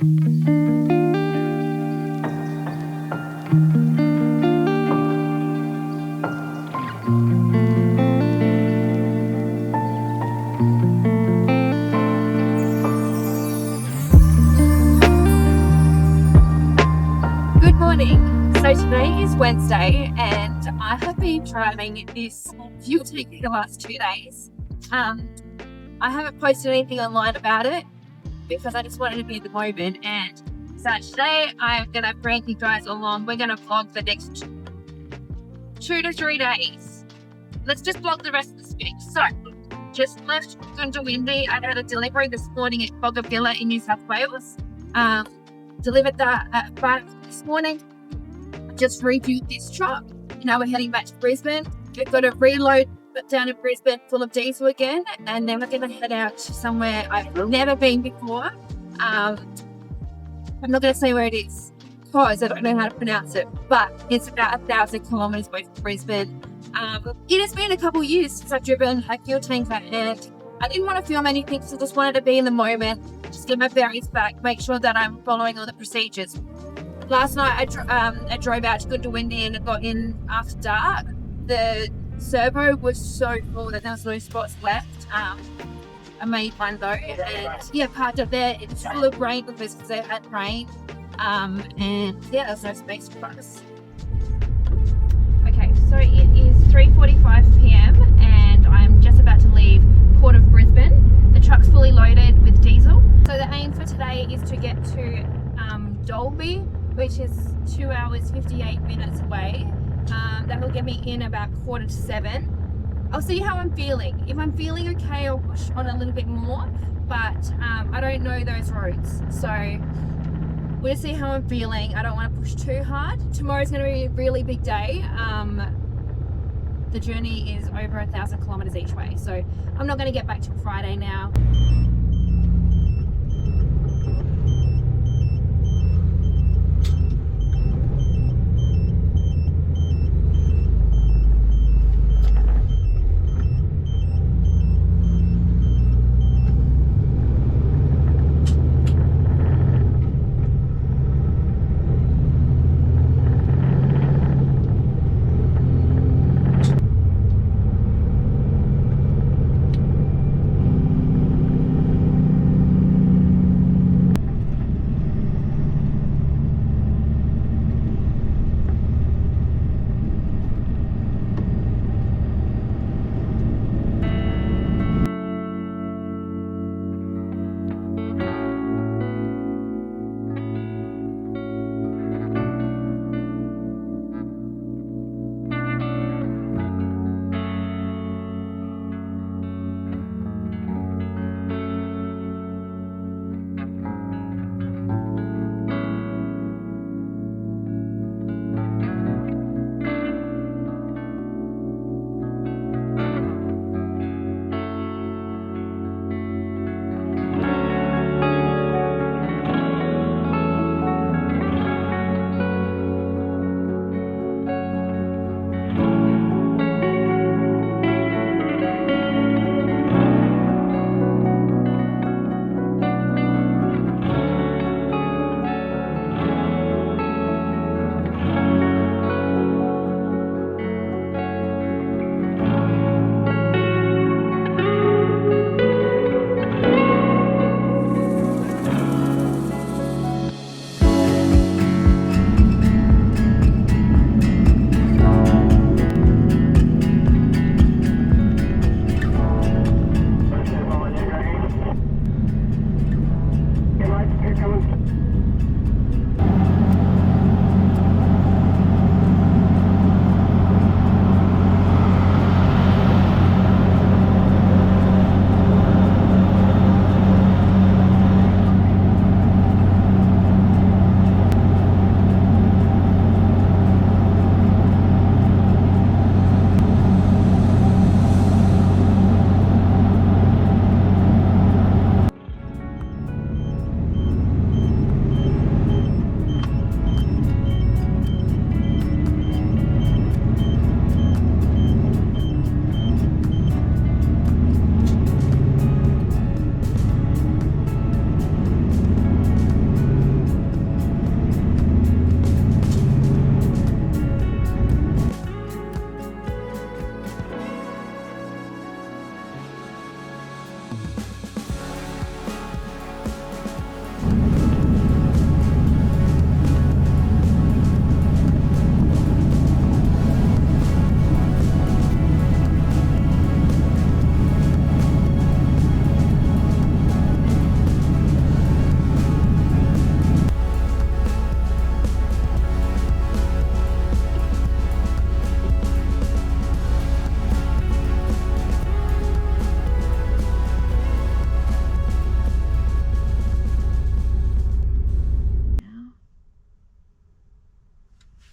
Good morning. So today is Wednesday and I have been driving this fuel tank for the last 2 days. I haven't posted anything online about it because I just wanted to be in the moment, and so today I'm going to bring you guys along. We're going to vlog the next 2 to 3 days. Let's just vlog the rest of this week. So, just left Windy. I had a delivery this morning at Boggabilla in New South Wales. Delivered that at 5 this morning. Just reviewed this truck. Now we're heading back to Brisbane. We've got a reload down in Brisbane full of diesel again, and then we're going to head out to somewhere I've never been before. I'm not going to say where it is because I don't know how to pronounce it, but it's about 1,000 kilometres away from Brisbane. It has been a couple of years since I've driven a fuel tanker, and I didn't want to film anything, so I just wanted to be in the moment, just get my bearings back, make sure that I'm following all the procedures. Last night I drove out to Windy and got in after dark. The servo was so full that there was no spots left. I made one though, and yeah, parked up there. It's full of rain because they had rain, and yeah, there's no space for us. Okay, so it is 3:45 p.m. and I'm just about to leave Port of Brisbane. The truck's fully loaded with diesel. So the aim for today is to get to Dalby, which is 2 hours 58 minutes away. That will get me in about 6:45. I'll see how I'm feeling. If I'm feeling okay, I'll push on a little bit more, but I don't know those roads, so we'll see how I'm feeling. I don't want to push too hard. Tomorrow's going to be a really big day. The journey is over 1,000 kilometres each way, so I'm not going to get back till Friday now.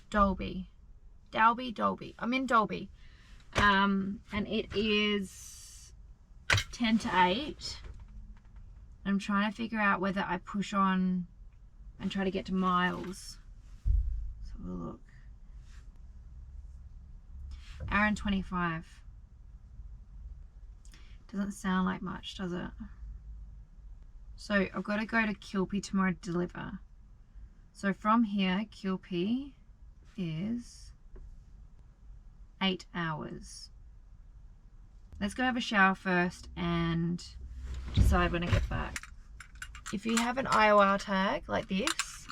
Dalby. Dalby. I'm in Dalby. And it is 10 to 8. I'm trying to figure out whether I push on and try to get to Miles. Let's have a look. Hour and 25. Doesn't sound like much, does it? So I've got to go to Quilpie tomorrow to deliver. So from here, Quilpie is 8 hours. Let's go have a shower first and decide when I get back. If you have an IOR tag like this,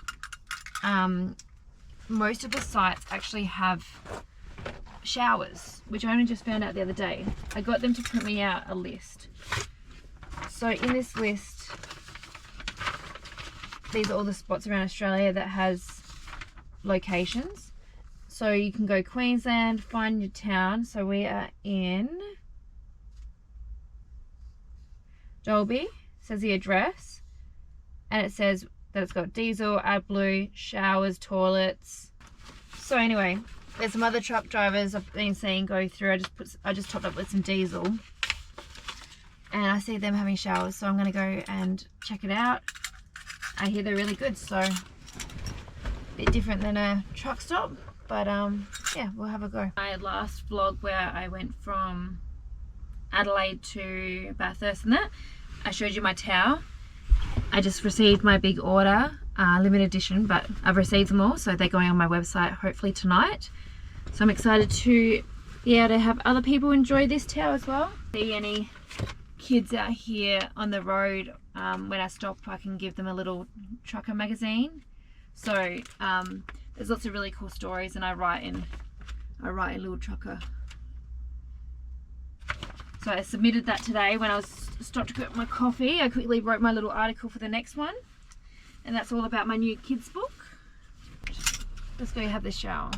most of the sites actually have showers, which I only just found out the other day. I got them to print me out a list. So in this list, these are all the spots around Australia that has locations. So you can go Queensland, find your town. So we are in Dalby, says the address, and it says that it's got diesel, AdBlue, showers, toilets. So anyway, there's some other truck drivers I've been seeing go through. I just topped up with some diesel, and I see them having showers, so I'm going to go and check it out. I hear they're really good, so a bit different than a truck stop, but yeah, we'll have a go. My last vlog where I went from Adelaide to Bathurst and that, I showed you my towel. I just received my big order, limited edition, but I've received them all, so they're going on my website hopefully tonight. So I'm excited to be able to have other people enjoy this towel as well. See any kids out here on the road, when I stop I can give them a little trucker magazine. So there's lots of really cool stories, and I write in Little Trucker. So I submitted that today when I was stopped to get my coffee. I quickly wrote my little article for the next one, and that's all about my new kids book. Let's go have this shower.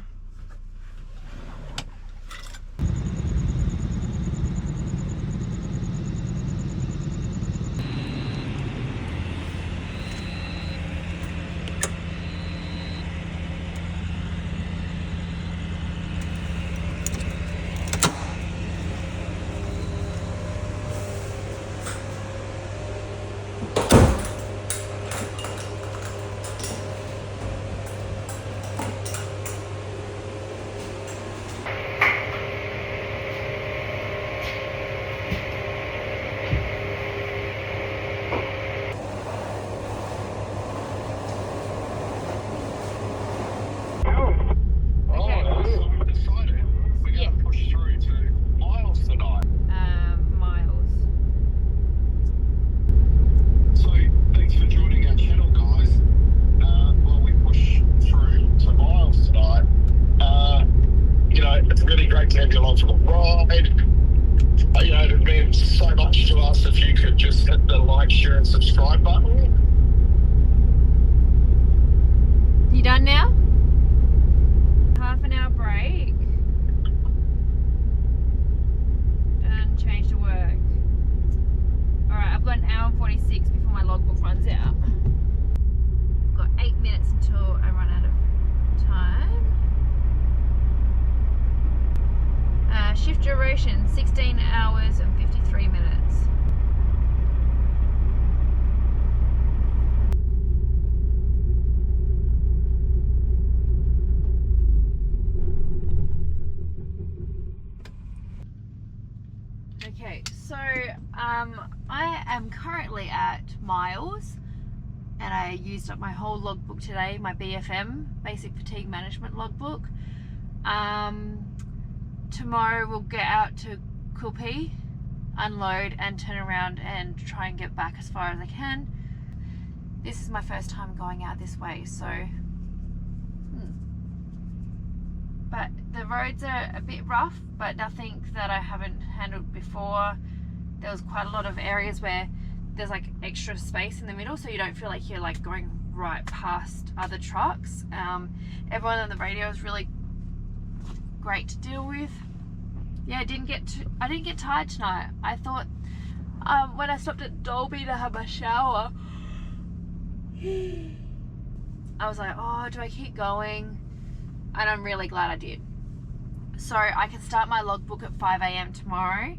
You done now? Half an hour break. Done, change to work. Alright, I've got an hour and 46 before my logbook runs out. I've got 8 minutes until I run out of time. Shift duration, 16 hours and 53 minutes. Okay, so I am currently at Miles, and I used up my whole logbook today, my BFM, Basic Fatigue Management logbook. Tomorrow we'll get out to Quilpie, unload and turn around and try and get back as far as I can. This is my first time going out this way, so but the roads are a bit rough, but nothing that I haven't handled before. There was quite a lot of areas where there's like extra space in the middle, so you don't feel like you're like going right past other trucks. Everyone on the radio is really great to deal with. Yeah, I didn't get tired tonight. I thought when I stopped at Dalby to have my shower, I was like, oh, do I keep going? and I'm really glad I did. So I can start my logbook at 5 a.m. tomorrow.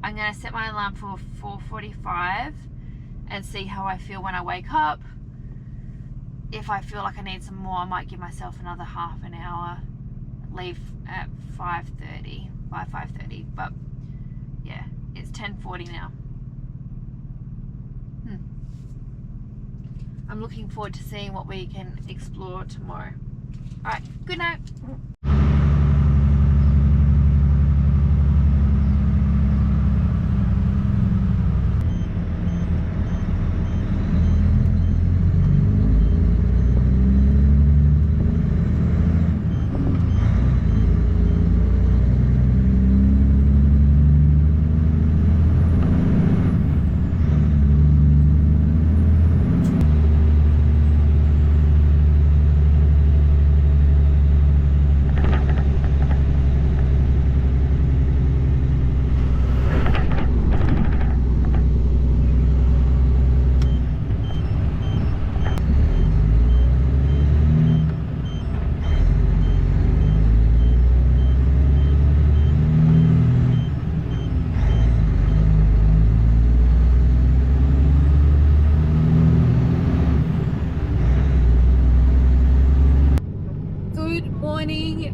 I'm going to set my alarm for 4:45 and see how I feel when I wake up. If I feel like I need some more, I might give myself another half an hour. Leave at 5:30, by 5:30. But yeah, it's 10:40 now. I'm looking forward to seeing what we can explore tomorrow. Alright, good night.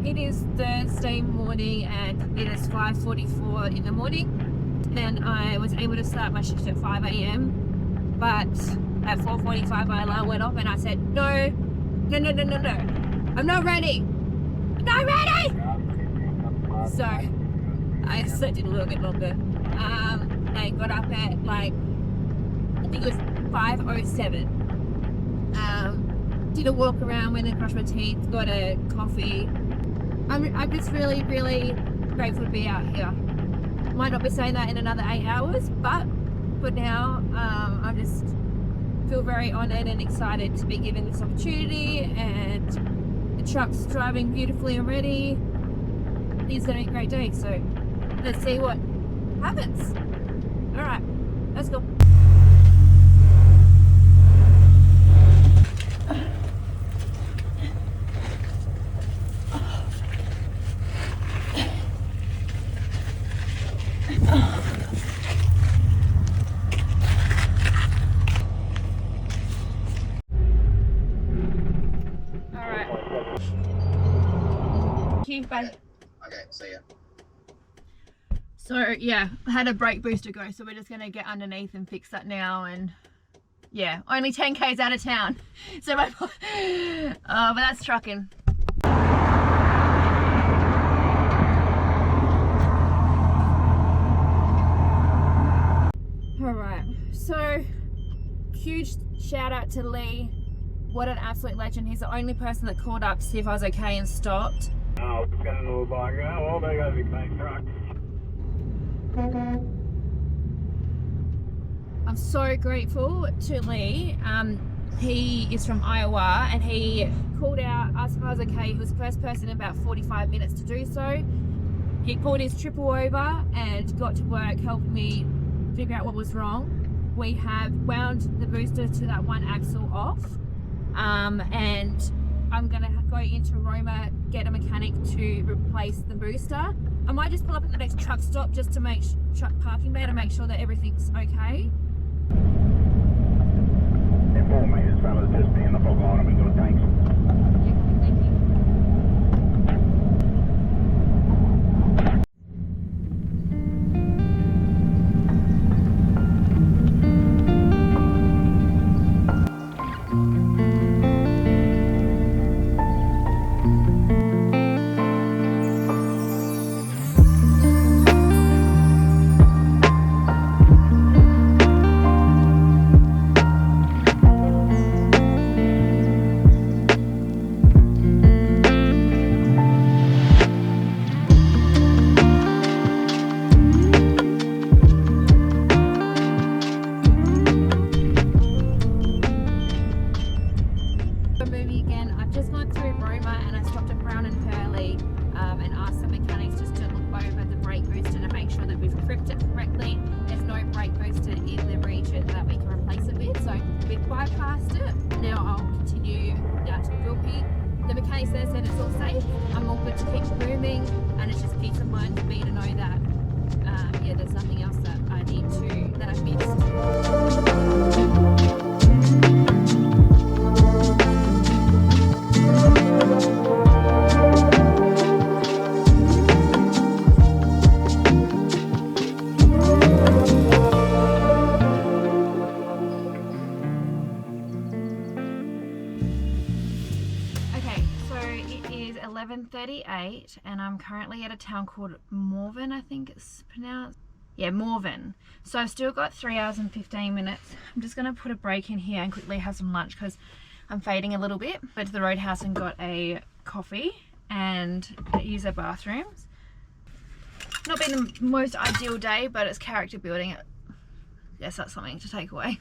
It is Thursday morning and it is 5:44 in the morning, and I was able to start my shift at 5 a.m. but at 4:45 my alarm went off and I said no, I'm not ready, so I slept in a little bit longer. I got up at like, I think it was 5:07. Did a walk around, went and brushed my teeth, got a coffee. I'm just really grateful to be out here. Might not be saying that in another 8 hours, but for now, I just feel very honoured and excited to be given this opportunity, and the truck's driving beautifully already. It's going to be a great day, so let's see what happens. Alright, let's go. Bye. Okay, see ya. So yeah, I had a brake booster go, so we're just gonna get underneath and fix that now. And yeah, only 10 k's out of town, so my but that's trucking. All right, so huge shout out to Lee. What an absolute legend. He's the only person that called up to see if I was okay and stopped. Oh, it's going to look like, well, they got a big main truck. I'm so grateful to Lee. He is from Iowa and he called out, asked if I was okay. He was the first person in about 45 minutes to do so. He pulled his triple over and got to work helping me figure out what was wrong. We have wound the booster to that one axle off, and I'm gonna go into Roma, get a mechanic to replace the booster. I might just pull up at the next truck stop just to make truck parking bay to make sure that everything's okay. In 4 meters, fellas, just be in the fog line, we've got tanks. Yeah, thank you. Bypassed it. Now I'll continue down to Quilpie, the mechanic there said it's all safe. I'm all good to keep moving, and it's just peace of mind for me to know that yeah, there's nothing else that I've missed. Okay, so it is 11:38 and I'm currently at a town called Morven, I think it's pronounced. Yeah, Morven. So I've still got 3 hours and 15 minutes. I'm just going to put a break in here and quickly have some lunch because I'm fading a little bit. Went to the Roadhouse and got a coffee and use their bathrooms. Not been the most ideal day, but it's character building. I guess that's something to take away.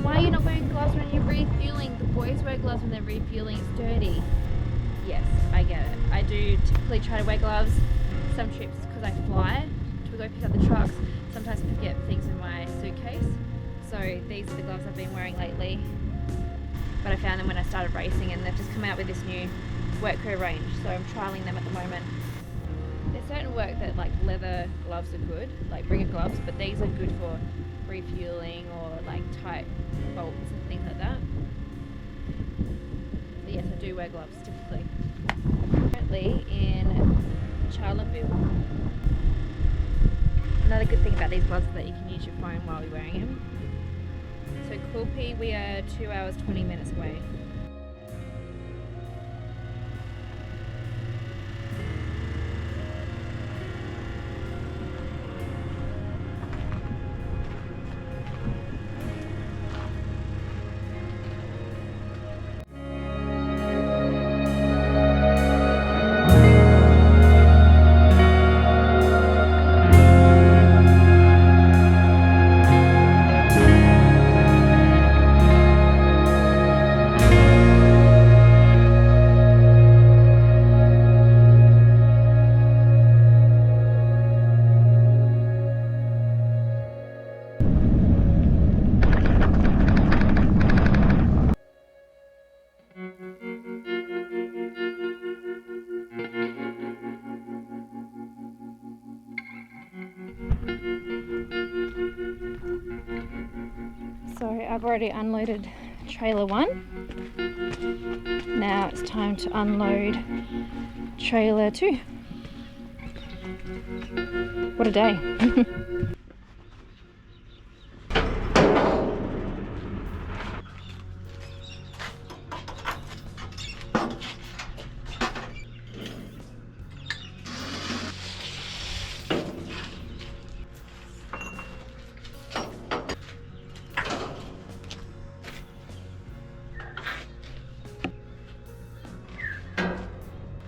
Why are you not wearing gloves when you're refueling? The boys wear gloves when they're refueling, it's dirty. Yes, I get it. I do typically try to wear gloves some trips because I fly to go pick up the trucks. Sometimes I forget things in my suitcase. So these are the gloves I've been wearing lately. But I found them when I started racing and they've just come out with this new work crew range. So I'm trialing them at the moment. There's certain work that like leather gloves are good, like bringer gloves, but these are good for refueling or like tight bolts and things like that. So yes, I do wear gloves typically. Currently in Charlottesville. Another good thing about these gloves is that you can use your phone while you're wearing them. So Quilpie, we are 2 hours 20 minutes away. So I've already unloaded trailer 1. Now it's time to unload trailer 2. What a day.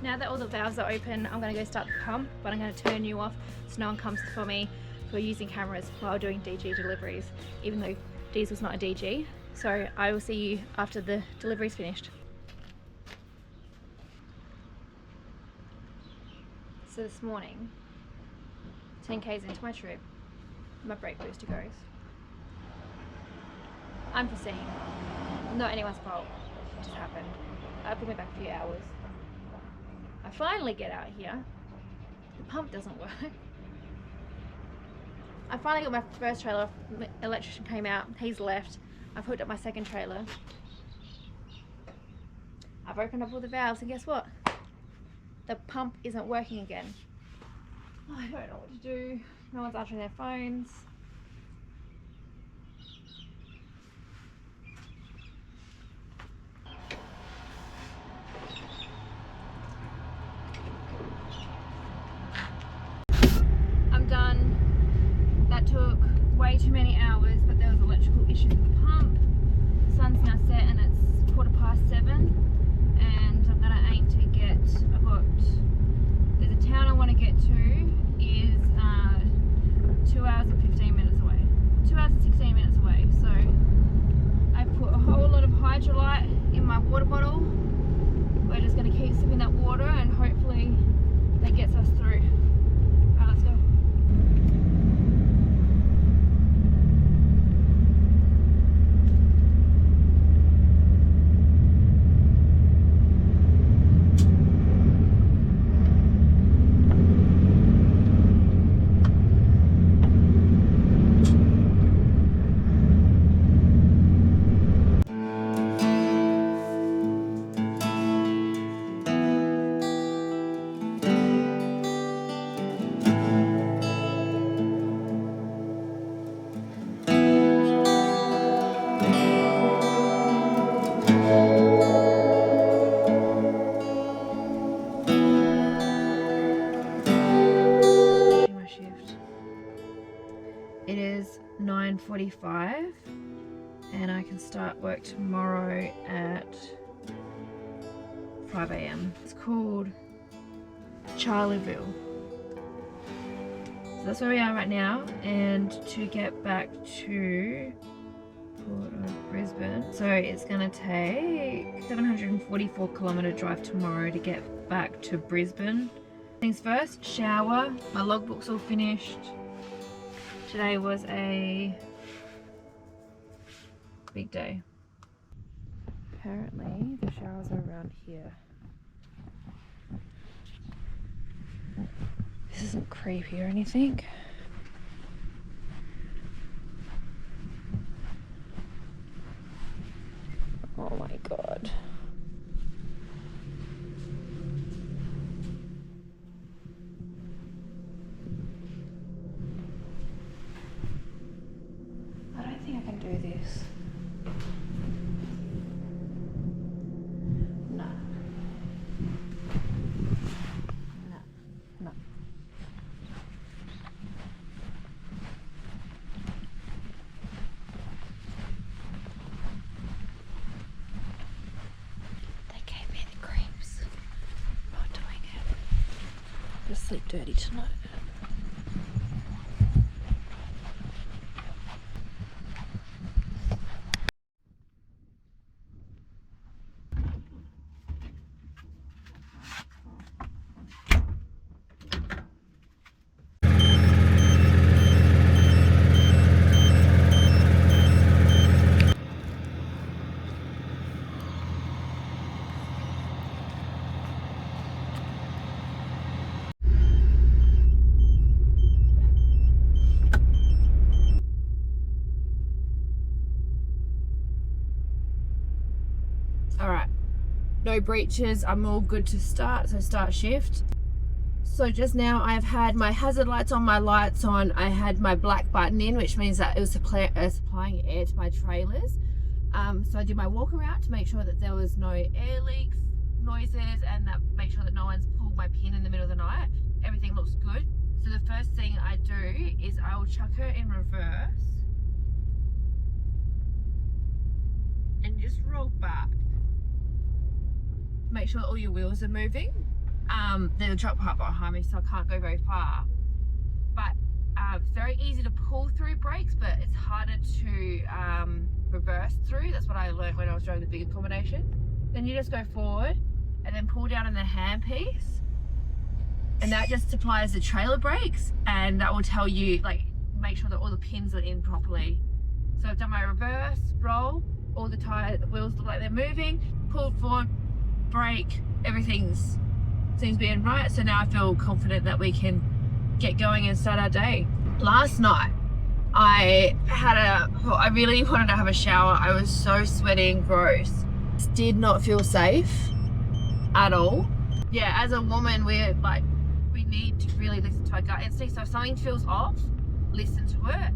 Now that all all the valves are open, I'm going to go start the pump, but I'm going to turn you off so no one comes for me for using cameras while doing DG deliveries, even though diesel's not a DG. So I will see you after the delivery's finished. So this morning, 10 k's into my trip, my brake booster goes. Unforeseen, not anyone's fault, it just happened. I put me back a few hours. I finally get out here, the pump doesn't work. I finally got my first trailer, the electrician came out, he's left. I've hooked up my second trailer. I've opened up all the valves and guess what? The pump isn't working again. Oh, I don't know what to do. No one's answering their phones. I'm done. That took way too many hours, but there was electrical issues with the pump. The sun's now set and it's 7:15, and I'm gonna aim to get, there's a town I want to get to is 2 hours and 15 minutes away. 2 hours and 16 minutes away. So I've put a whole lot of hydrolyte in my water bottle. We're just gonna keep sipping that water and hopefully that gets us through. Alright, let's go. It is 9:45 and I can start work tomorrow at 5 AM. It's called Charlieville. So that's where we are right now, and to get back to Port of Brisbane, so it's gonna take 744 kilometre drive tomorrow to get back to Brisbane. Things first, shower. My logbook's all finished. Today was a big day. Apparently the showers are around here. This isn't creepy or anything. Oh my god. I don't think I can do this. No. No. No. They gave me the creeps. Not doing it. I'm gonna sleep dirty tonight. Alright, no breaches, I'm all good to start, so start shift. So just now I've had my hazard lights on, my lights on, I had my black button in, which means that it was supplying air to my trailers. So I did my walk around to make sure that there was no air leaks, noises, and that make sure that no one's pulled my pin in the middle of the night. Everything looks good. So the first thing I do is I will chuck her in reverse and just roll back. Make sure all your wheels are moving. There's a truck parked behind me, so I can't go very far. But it's very easy to pull through brakes, but it's harder to reverse through. That's what I learned when I was driving the big accommodation. Then you just go forward and then pull down on the handpiece, and that just applies the trailer brakes, and that will tell you, like, make sure that all the pins are in properly. So I've done my reverse roll, all the wheels look like they're moving, pulled forward, brake, everything seems to be in right. So now I feel confident that we can get going and start our day. Last night I really wanted to have a shower. I was so sweaty and gross. Did not feel safe at all. Yeah, as a woman, we need to really listen to our gut instinct. So if something feels off, listen to it.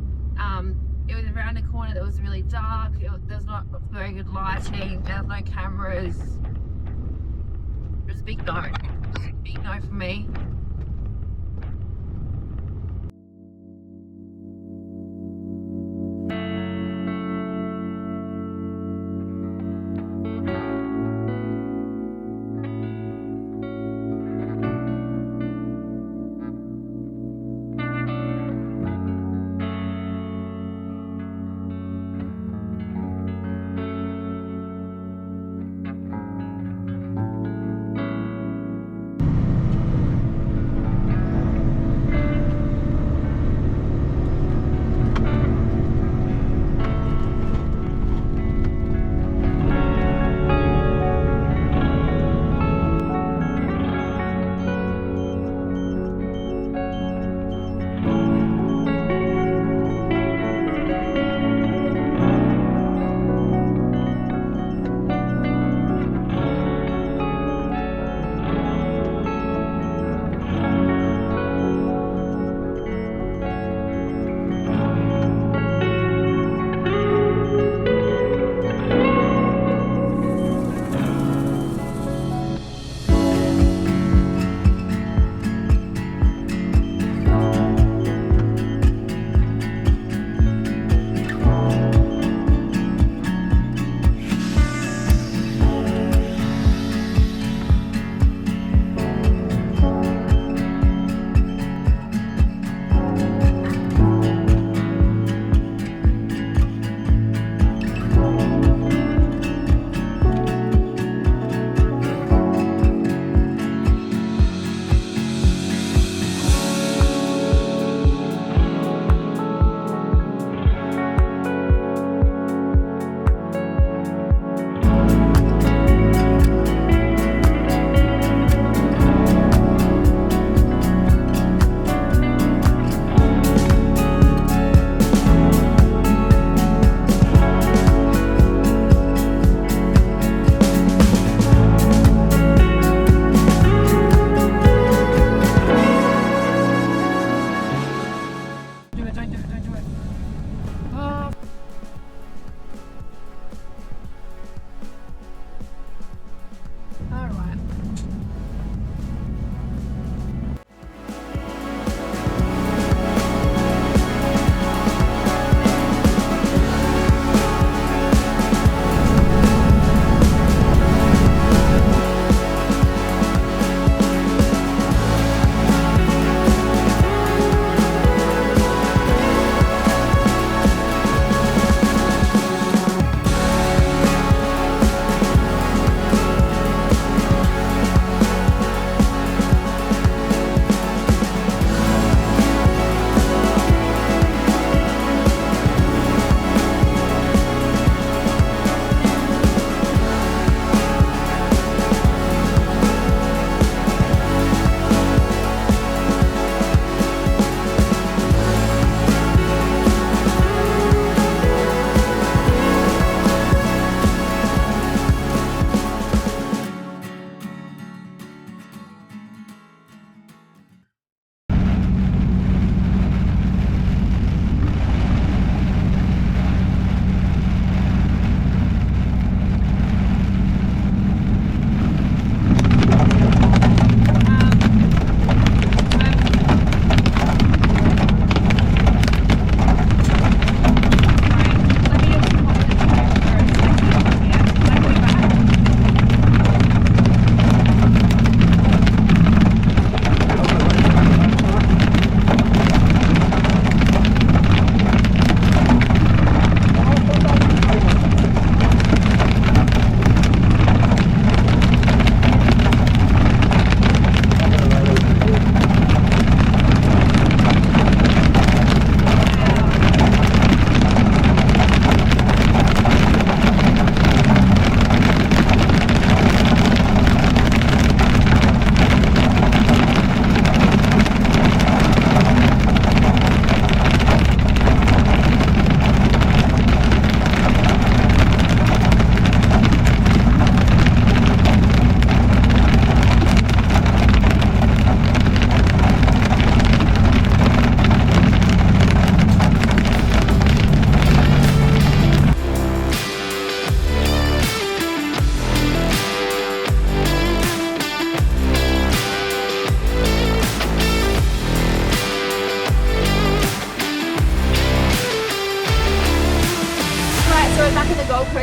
It was around a corner that was really dark. There's not very good lighting. There's no cameras. It was a big no. Big no for me.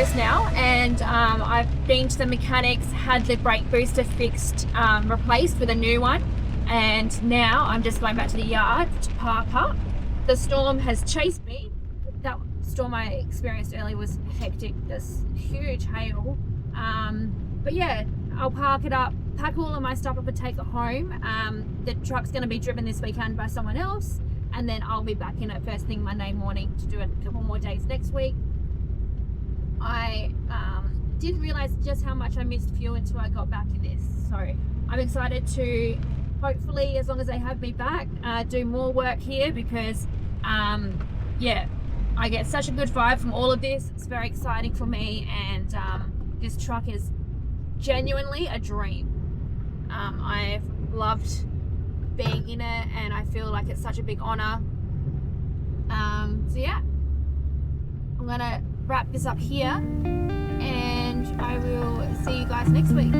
hours now, and I've been to the mechanics, had the brake booster fixed, replaced with a new one, and now I'm just going back to the yard to park up. The storm has chased me. That storm I experienced earlier was hectic. There's huge hail, but yeah, I'll park it up, pack all of my stuff up and take it home. The truck's going to be driven this weekend by someone else, and then I'll be back in it first thing Monday morning to do a couple more days next week. I didn't realise just how much I missed fuel until I got back in this, so I'm excited to hopefully, as long as they have me back, do more work here, because yeah, I get such a good vibe from all of this. It's very exciting for me, and this truck is genuinely a dream. I've loved being in it, and I feel like it's such a big honour. So yeah, I'm gonna wrap this up here, and I will see you guys next week.